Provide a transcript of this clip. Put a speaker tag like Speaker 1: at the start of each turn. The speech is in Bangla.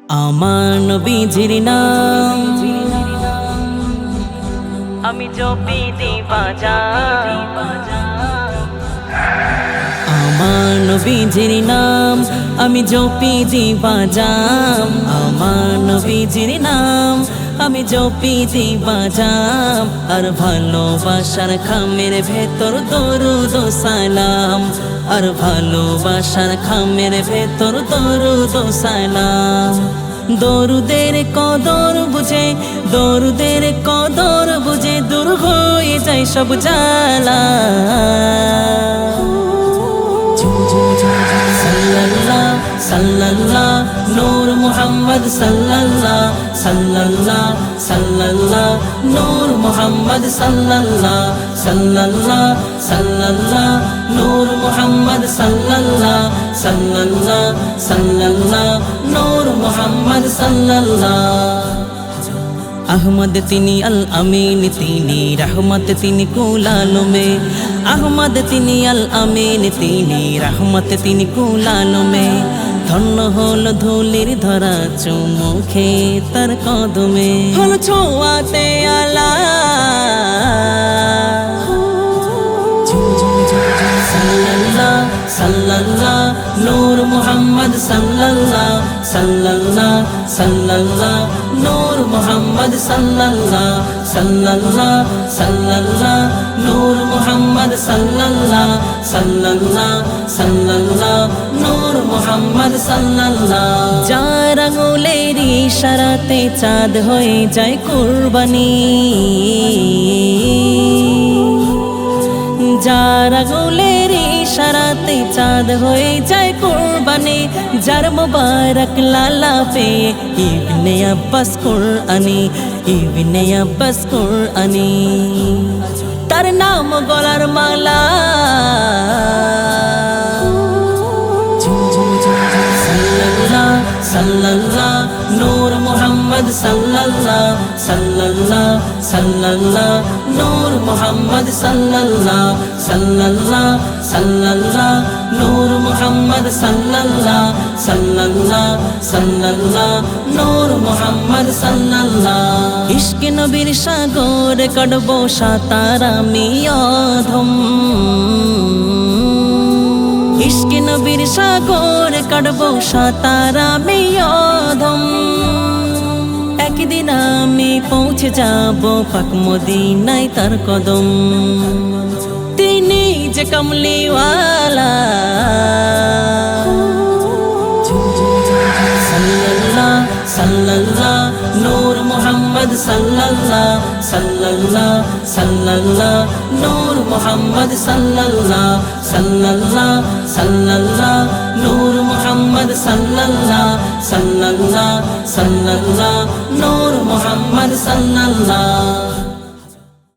Speaker 1: আমার নবীজির নাম আমি জপি দিবাজান। আমার নবীজির নাম আমি জপি দিবাজান। আমার নবীজির নাম আমি জপি দিবাজান। আর ভালোবাসার খামের ভেতর দরুদ ও সালাম। আর ভালোবাসার খামের ভেতর দরুদ ও সালাম। দরুদের কদর বুঝে, দরুদের কদর বুঝে দূর হয়ে যায় সব জ্বালা। সাল্লাল্লাহ সাল্লাল্লাহ নূর মুহাম্মদ সাল্লাল্লাহ সাল্লাল্লাহ সাল্লাল্লাহ নূর মুহাম্মদ সাল্লাল্লাহ সাল্লাল্লাহ সাল্লাল্লাহ নূর মুহাম্মদ সাল্লাল্লাহ সাল্লাল্লাহ সাল্লাল্লাহ নূর মুহাম্মদ সাল্লাল্লাহ। আহমদ তিনি আল আমিন, তিনি রহমত, তিনি কুল আলমে। আহমদ তিনি আল আমিন, তিনি রহমত, তিনি কুল আলমে। ধন্য হল ধুলির ধরা চুমুখে তার কদমে। হল ছোঁয়াতে আলা সাল্লাল্লাহ সাল্লাল্লাহ নূর মুহাম্মদ সাল্লাল্লাহ সাল্লাল্লাহ সাল্লাল্লাহ নূর মুহাম্মদ সাল্লাল্লাহ সাল্লাল্লাহ সাল্লাল্লাহ নূর মুহাম্মদ সাল্লাল্লাহ সাল্লাল্লাহ সাল্লাল্লাহ নূর মুহাম্মদ সাল্লাল্লাহ। যার আঙুলের ইশারাতে চাঁদ হয়ে যায় কুরবানি। যার আঙুলের ইশারাতে চাঁদ হয়ে যায় কুরবানি। যার মুবারক লালা পে ইবনে আব্বাস কুরআনি, ইবনে আব্বাস কুরআনি। তার নাম গলার মালা। সাল্লাল্লাহ সাল্লাল্লাহ নূর মুহাম্মদ সাল্লাল্লাহ সাল্লাল্লাহ সাল্লাল্লাহ নূর মুহাম্মদ সাল্লাল্লাহ সাল্লাল্লাহ সাল্লাল্লাহ নূর মুহাম্মদ সাল্লাল্লাহ সাল্লাল্লাহ সাল্লাল্লাহ নূর মুহাম্মদ সাল্লাল্লাহ। ইশকে নবীর সাগর কাটবো সাঁতার আমি অধম। ইশকে নবীর সাগর কাটবো সাঁতার আমি অধম। একদিন আমি পৌঁছে যাব পাক মদিনায় তার কদম। তিনি যে কমলিওয়ালা। সাল্লাল্লাহ সাল্লাল্লাহ নূর মুহাম্মদ সাল্লাল্লাহ সাল্লাল্লাহ সাল্লাল্লাহ নূর মুহাম্মদ সাল্লাল্লাহ সাল্লাল্লাহ সাল্লাল্লাহ নূর মুহাম্মদ সাল্লাল্লাহ সাল্লাল্লাহ সাল্লাল্লাহ নূর মুহাম্মদ সাল্লাল্লাহ।